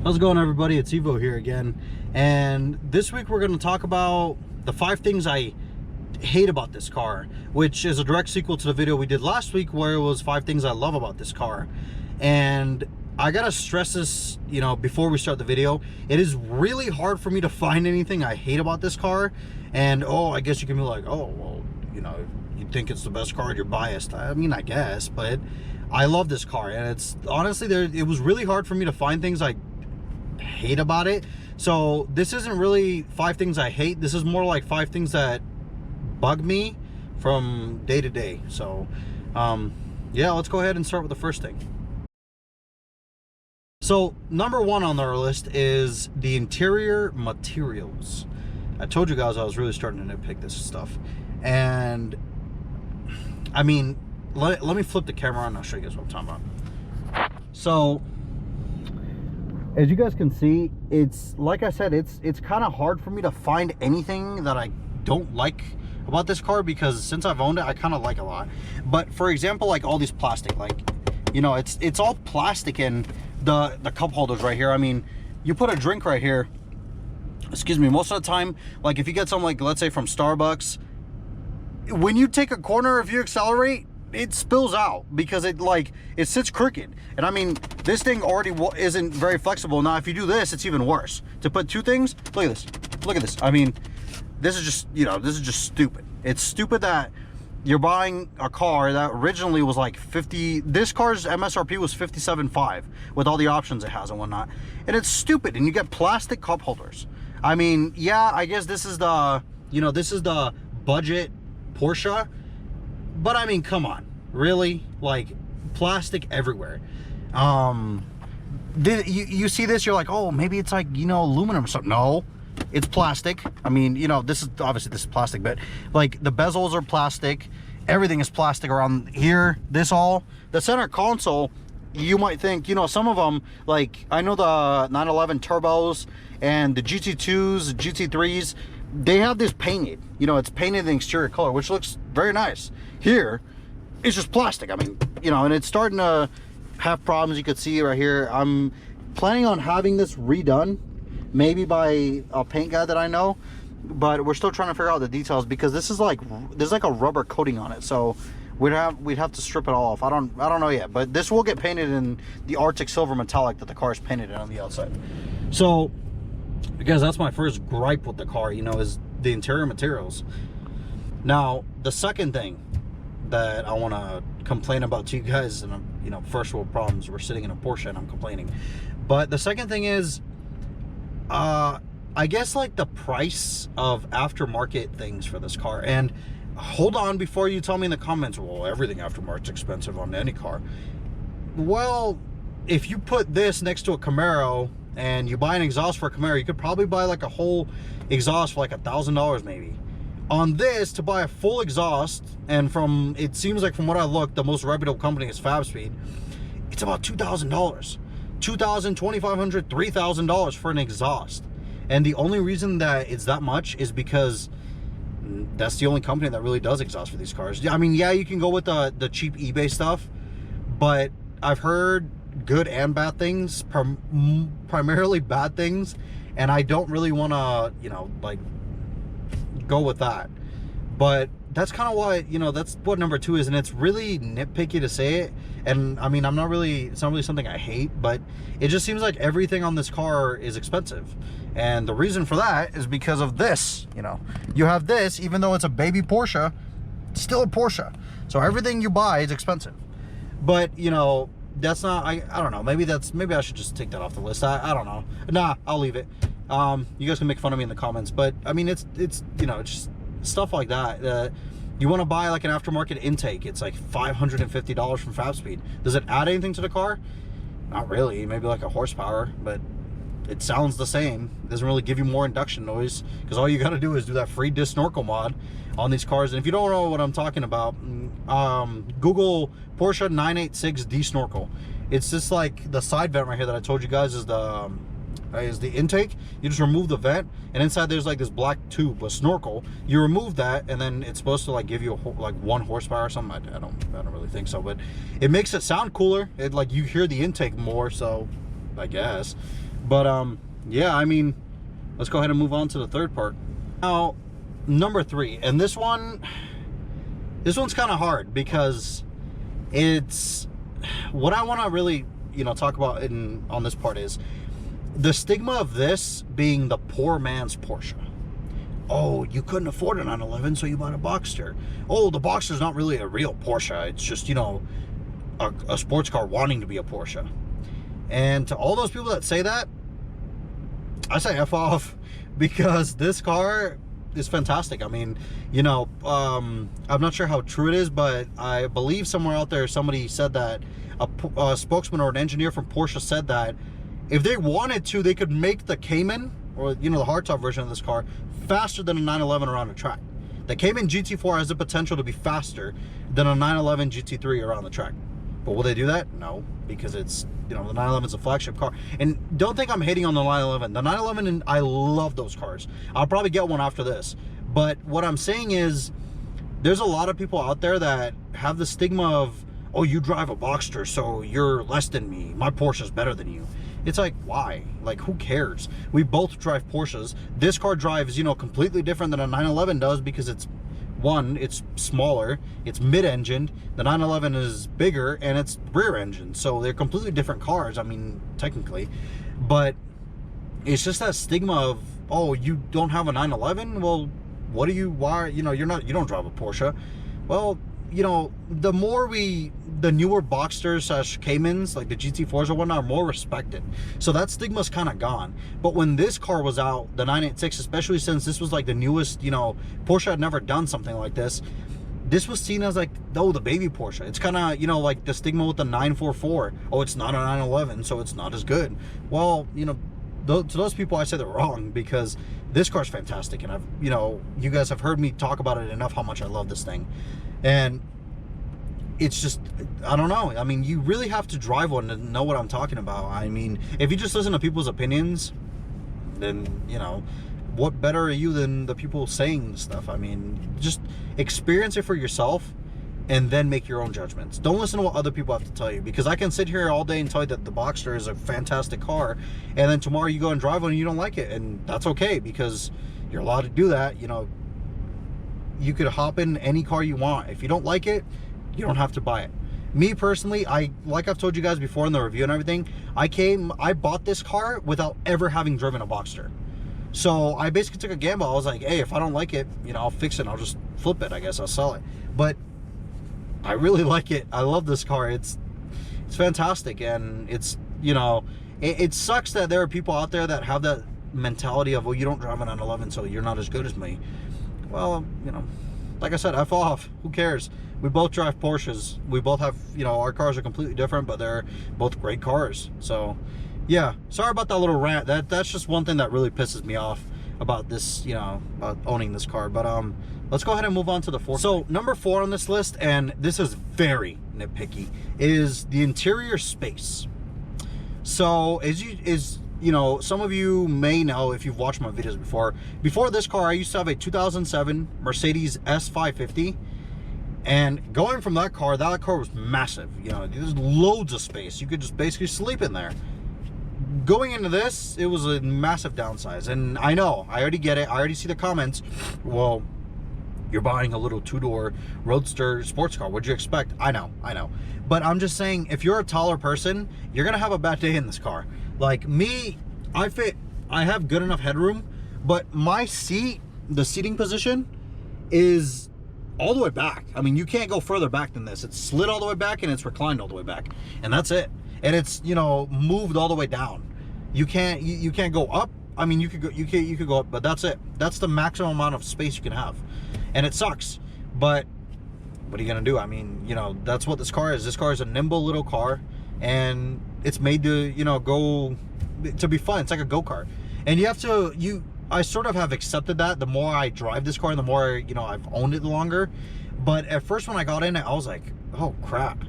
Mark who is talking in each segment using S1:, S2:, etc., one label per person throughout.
S1: How's it going, everybody? It's Evo here again, and this week we're going to talk about the 5 things I hate about this car, which is a direct sequel to the video we did last week where it was 5 things I love about this car. And I gotta stress this, before we start the video, it is really hard for me to find anything I hate about this car. And I guess you can be like, oh well, you think it's the best car, you're biased. I mean, I guess, but I love this car, and it's honestly, it was really hard for me to find things I hate about it. So this isn't really 5 things I hate, this is more like 5 things that bug me from day to day. So yeah, let's go ahead and start with the first thing. So number 1 on our list is the interior materials. I told you guys I was really starting to nitpick this stuff, and I mean, let me flip the camera on and I'll show you guys what I'm talking about. So as you guys can see, it's like I said, it's kind of hard for me to find anything that I don't like about this car, because since I've owned it, I kind of like a lot. But for example, like all these plastic, it's all plastic, and the cup holders right here. I mean, you put a drink right here, excuse me, most of the time, like if you get something like, let's say from Starbucks, when you take a corner, if you accelerate, it spills out because it sits crooked. And I mean, this thing already isn't very flexible. Now if you do this, it's even worse. To put 2 things, look at this. I mean, this is just, this is just stupid. It's stupid that you're buying a car that originally was like 50, this car's MSRP was 57.5 with all the options it has and whatnot, and it's stupid. And you get plastic cup holders. I mean, yeah, I guess this is the, this is the budget Porsche, but I mean, come on, really? Like, plastic everywhere. You see this, you're like, oh, maybe it's like, aluminum or something. No, it's plastic. I mean, this is obviously plastic, but like the bezels are plastic, everything is plastic around here. The center console, you might think, some of them, like I know the 911 turbos and the GT2s, GT3s, they have this painted, it's painted in the exterior color, which looks very nice. Here it's just plastic. I mean, and it's starting to have problems. You could see right here. I'm planning on having this redone, maybe by a paint guy that I know, but we're still trying to figure out the details, because this is like, there's like a rubber coating on it, so we'd have to strip it all off. I don't know yet, but this will get painted in the Arctic silver metallic that the car is painted in on the outside. So because that's my first gripe with the car, is the interior materials. Now the second thing that I want to complain about to you guys, and first world problems, we're sitting in a Porsche and I'm complaining, but the second thing is I guess like the price of aftermarket things for this car. And hold on, before you tell me in the comments, well, everything aftermarket's expensive on any car. Well, if you put this next to a Camaro and you buy an exhaust for a Camaro, you could probably buy like a whole exhaust for like $1,000 maybe. On this, to buy a full exhaust, and it seems like from what I looked, the most reputable company is FabSpeed, it's about $2,000. $2,000, $2,500, $3,000 for an exhaust. And the only reason that it's that much is because that's the only company that really does exhaust for these cars. I mean, yeah, you can go with the cheap eBay stuff, but I've heard good and bad things, primarily bad things, and I don't really want to, like, go with that. But that's kind of why, that's what number 2 is, and it's really nitpicky to say it. And I mean, it's not really something I hate, but it just seems like everything on this car is expensive. And the reason for that is because of this. You have this, even though it's a baby Porsche, it's still a Porsche. So everything you buy is expensive. But that's not, I don't know, maybe I should just take that off the list. I don't know. Nah, I'll leave it. You guys can make fun of me in the comments, but I mean, it's just stuff like that. You want to buy like an aftermarket intake, it's like $550 from FabSpeed. Does it add anything to the car? Not really. Maybe like a horsepower, but it sounds the same. It doesn't really give you more induction noise, because all you got to do is do that free disc snorkel mod on these cars. And if you don't know what I'm talking about, Google Porsche 986D snorkel. It's just like the side vent right here that I told you guys is the intake. You just remove the vent, and inside there's like this black tube, a snorkel. You remove that, and then it's supposed to like give you like 1 horsepower or something. I don't really think so, but it makes it sound cooler. It, like, you hear the intake more. So I guess. But yeah, I mean, let's go ahead and move on to the third part. Now, number 3, and this one's kind of hard because it's what I want to really, you know, talk about on this part is the stigma of this being the poor man's Porsche. Oh, you couldn't afford a 911, so you bought a Boxster. Oh, the Boxster's not really a real Porsche. It's just, you know, a sports car wanting to be a Porsche. And to all those people that say that, I say F off, because this car is fantastic. I mean, you know, I'm not sure how true it is, but I believe somewhere out there somebody said that a spokesman or an engineer from Porsche said that if they wanted to, they could make the Cayman, or, you know, the hardtop version of this car, faster than a 911 around a track. The Cayman GT4 has the potential to be faster than a 911 GT3 around the track. But will they do that? No, because it's, you know, the 911 is a flagship car. And don't think I'm hating on the 911. The 911, and I love those cars. I'll probably get one after this. But what I'm saying is, there's a lot of people out there that have the stigma of, oh, you drive a Boxster, so you're less than me. My Porsche's better than you. It's like, why? Like, who cares? We both drive Porsches. This car drives, you know, completely different than a 911 does, because it's, one, it's smaller, it's mid-engined. The 911 is bigger and it's rear-engined. So they're completely different cars, I mean, technically. But it's just that stigma of, oh, you don't have a 911? Well, what do you, why, you know, you don't drive a Porsche. Well, you know, the newer Boxsters / Caymans, like the GT4s or whatnot, are more respected. So that stigma's kind of gone. But when this car was out, the 986, especially since this was like the newest, you know, Porsche had never done something like this. This was seen as like, oh, the baby Porsche. It's kind of, you know, like the stigma with the 944. Oh, it's not a 911, so it's not as good. Well, you know, to those people, I say they're wrong, because this car's fantastic. And I've, you know, you guys have heard me talk about it enough how much I love this thing. And it's just, I don't know. I mean, you really have to drive one to know what I'm talking about. I mean, if you just listen to people's opinions, then, you know, what better are you than the people saying stuff? I mean, just experience it for yourself and then make your own judgments. Don't listen to what other people have to tell you, because I can sit here all day and tell you that the Boxster is a fantastic car, and then tomorrow you go and drive one and you don't like it, and that's okay, because you're allowed to do that. You know, you could hop in any car you want. If you don't like it, you don't have to buy it. Me personally, like I've told you guys before in the review and everything, I bought this car without ever having driven a Boxster. So I basically took a gamble. I was like, hey, if I don't like it, you know, I'll fix it and I'll just flip it, I guess. I'll sell it. But I really like it. I love this car. It's fantastic. And it's, you know, it sucks that there are people out there that have that mentality of, well, you don't drive an 911, so you're not as good as me. Well, you know, like I said, F off. Who cares? We both drive Porsches. We both have, you know, our cars are completely different, but they're both great cars. So, yeah. Sorry about that little rant. That's just one thing that really pisses me off about this, you know, about owning this car. But let's go ahead and move on to the fourth. So, number 4 on this list, and this is very nitpicky, is the interior space. So, you know, some of you may know if you've watched my videos before this car, I used to have a 2007 Mercedes S550, and going from that car was massive. You know, there's loads of space. You could just basically sleep in there. Going into this, it was a massive downsize, and I know, I already get it. I already see the comments. Well, you're buying a little 2-door roadster sports car. What'd you expect? I know. But I'm just saying, if you're a taller person, you're gonna have a bad day in this car. Like me, I have good enough headroom, but my seat, the seating position, is all the way back. I mean, you can't go further back than this. It's slid all the way back and it's reclined all the way back, and that's it. And it's, you know, moved all the way down. You can't go up. I mean, you could go up, but that's it. That's the maximum amount of space you can have, and it sucks. But what are you gonna do? I mean, you know, that's what this car is. This car is a nimble little car, and it's made to, you know, go to be fun. It's like a go-kart, and I sort of have accepted that. The more I drive this car, the more, you know, I've owned it longer. But at first, when I got in it, I was like, oh crap,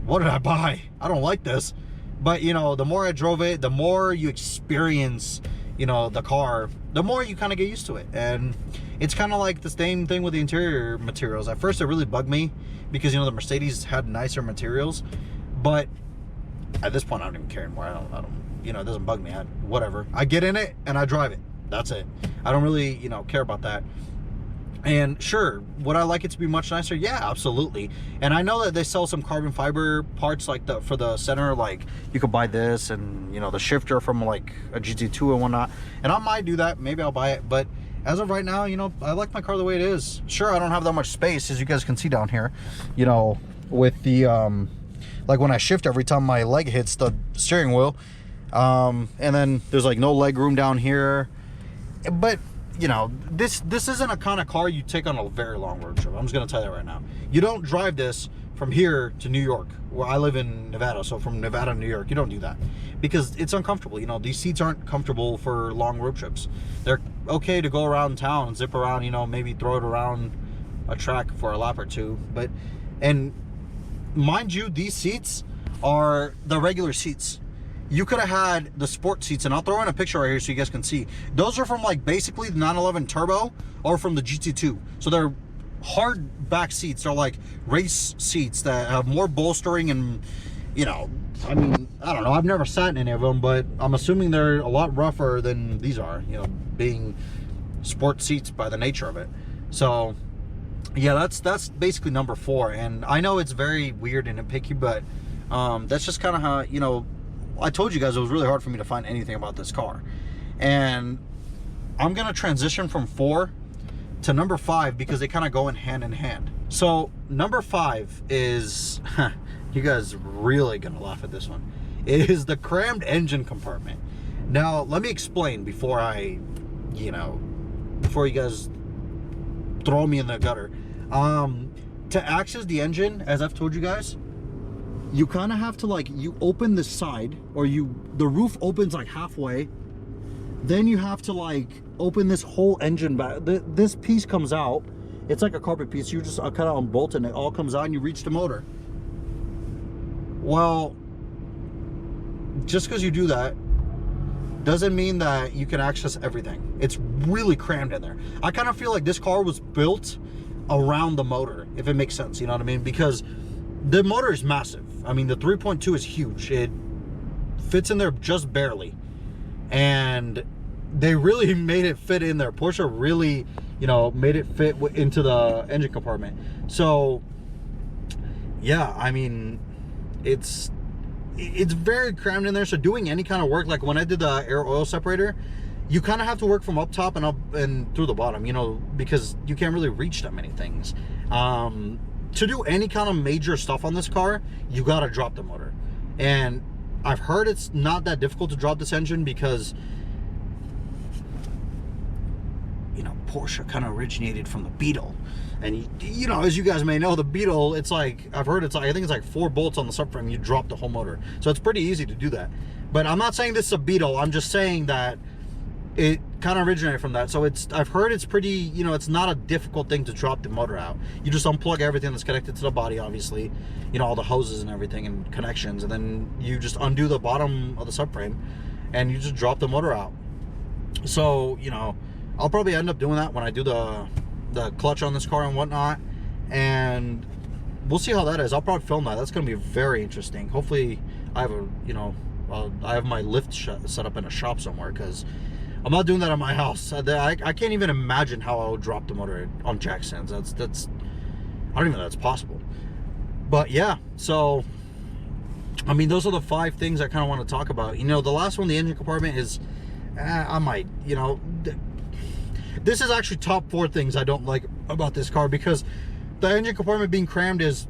S1: what did I buy? I don't like this. But, you know, the more I drove it, the more you experience, you know, the car, the more you kind of get used to it. And it's kind of like the same thing with the interior materials. At first, it really bugged me because, you know, the Mercedes had nicer materials, but at this point, I don't even care anymore. I don't you know, it doesn't bug me. Whatever. I get in it and I drive it. That's it. I don't really, you know, care about that. And sure, would I like it to be much nicer? Yeah, absolutely. And I know that they sell some carbon fiber parts like for the center, like you could buy this and, you know, the shifter from like a GT2 and whatnot. And I might do that. Maybe I'll buy it. But as of right now, you know, I like my car the way it is. Sure, I don't have that much space, as you guys can see down here, you know, with the, like when I shift every time my leg hits the steering wheel. And then there's like no leg room down here. But you know, this isn't a kind of car you take on a very long road trip. I'm just gonna tell you that right now. You don't drive this from here to New York, where I live in Nevada. So from Nevada to New York, you don't do that because it's uncomfortable. You know, these seats aren't comfortable for long road trips. They're okay to go around town and zip around, you know, maybe throw it around a track for a lap or two. But, and mind you, these seats are the regular seats. You could have had the sport seats, and I'll throw in a picture right here so you guys can see. Those are from like basically the 911 Turbo or from the GT2. So they're hard back seats. They're like race seats that have more bolstering and, you know, I mean, I don't know. I've never sat in any of them, but I'm assuming they're a lot rougher than these are, you know, being sport seats by the nature of it. So yeah, that's basically number 4. And I know it's very weird and nitpicky, but that's just kind of how, you know, I told you guys it was really hard for me to find anything about this car. And I'm gonna transition from 4 to number 5 because they kind of go in hand. So number 5 is, you guys really gonna laugh at this one. It is the crammed engine compartment. Now, let me explain before I, you know, before you guys throw me in the gutter. To access the engine, as I've told you guys, you kind of have to, like, you open the side, or the roof opens like halfway, then you have to like open this whole engine back. This piece comes out. It's like a carpet piece. You just kind of unbolt and it all comes out and you reach the motor. Well, just because you do that doesn't mean that you can access everything. It's really crammed in there. I kind of feel like this car was built around the motor, if it makes sense, you know what I mean? Because the motor is massive. I mean, the 3.2 is huge. It fits in there just barely. And they really made it fit in there. Porsche really, you know, made it fit into the engine compartment. So, yeah, I mean, it's very crammed in there. So doing any kind of work, like when I did the air oil separator, you kind of have to work from up top and up and through the bottom, you know, because you can't really reach that many things. To do any kind of major stuff on this car, you got to drop the motor. And I've heard it's not that difficult to drop this engine because, you know, Porsche kind of originated from the Beetle. And, you know, as you guys may know, the Beetle, it's like, I've heard it's like, I think it's like 4 bolts on the subframe, you drop the whole motor. So it's pretty easy to do that. But I'm not saying this is a Beetle, I'm just saying that it kind of originated from that. So I've heard it's pretty, you know, it's not a difficult thing to drop the motor out. You just unplug everything that's connected to the body, obviously, you know, all the hoses and everything and connections, and then you just undo the bottom of the subframe and you just drop the motor out. So, you know, I'll probably end up doing that when I do the clutch on this car and whatnot, and we'll see how that is. I'll probably film that. That's going to be very interesting. Hopefully I have a, you know, I have my lift set up in a shop somewhere, because I'm not doing that at my house. I can't even imagine how I would drop the motor on jack stands. That's I don't even know that's possible. But yeah, so I mean, those are the 5 things I kind of want to talk about. You know, the last one, the engine compartment, is I might, you know, this is actually top 4 things I don't like about this car, because the engine compartment being crammed is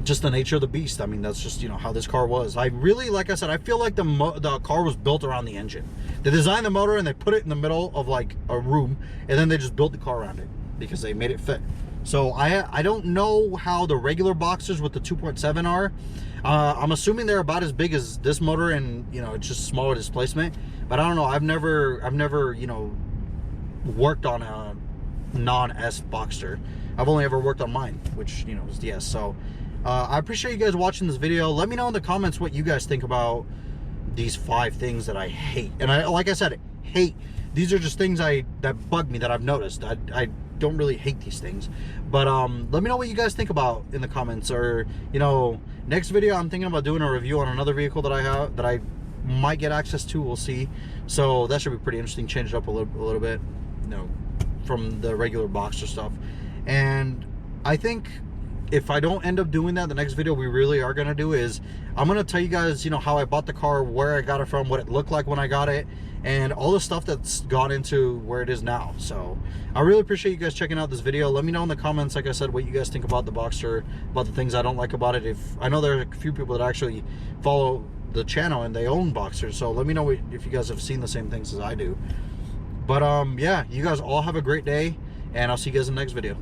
S1: just the nature of the beast. I mean, that's just, you know, how this car was. I really, like I said, I feel like the car was built around the engine. They designed the motor and they put it in the middle of like a room, and then they just built the car around it because they made it fit. So I don't know how the regular Boxsters with the 2.7 are. I'm assuming they're about as big as this motor, and, you know, it's just smaller displacement. But I don't know. I've never, you know, worked on a non-S Boxster. I've only ever worked on mine, which, you know, is the S. So I appreciate you guys watching this video. Let me know in the comments what you guys think about these 5 things that I hate. And like I said, hate. These are just things that bug me, that I've noticed. I don't really hate these things, but let me know what you guys think about in the comments. Or, you know, next video I'm thinking about doing a review on another vehicle that I have, that I might get access to, we'll see. So that should be pretty interesting. Change it up a little bit, you know, from the regular Boxster stuff. And I think if I don't end up doing that, the next video we really are gonna do is I'm gonna tell you guys, you know, how I bought the car, where I got it from, what it looked like when I got it, and all the stuff that's gone into where it is now. So I really appreciate you guys checking out this video. Let me know in the comments, like I said, what you guys think about the Boxster, about the things I don't like about it. If I know there are a few people that actually follow the channel and they own Boxsters, so let me know if you guys have seen the same things as I do. But yeah, you guys all have a great day, and I'll see you guys in the next video.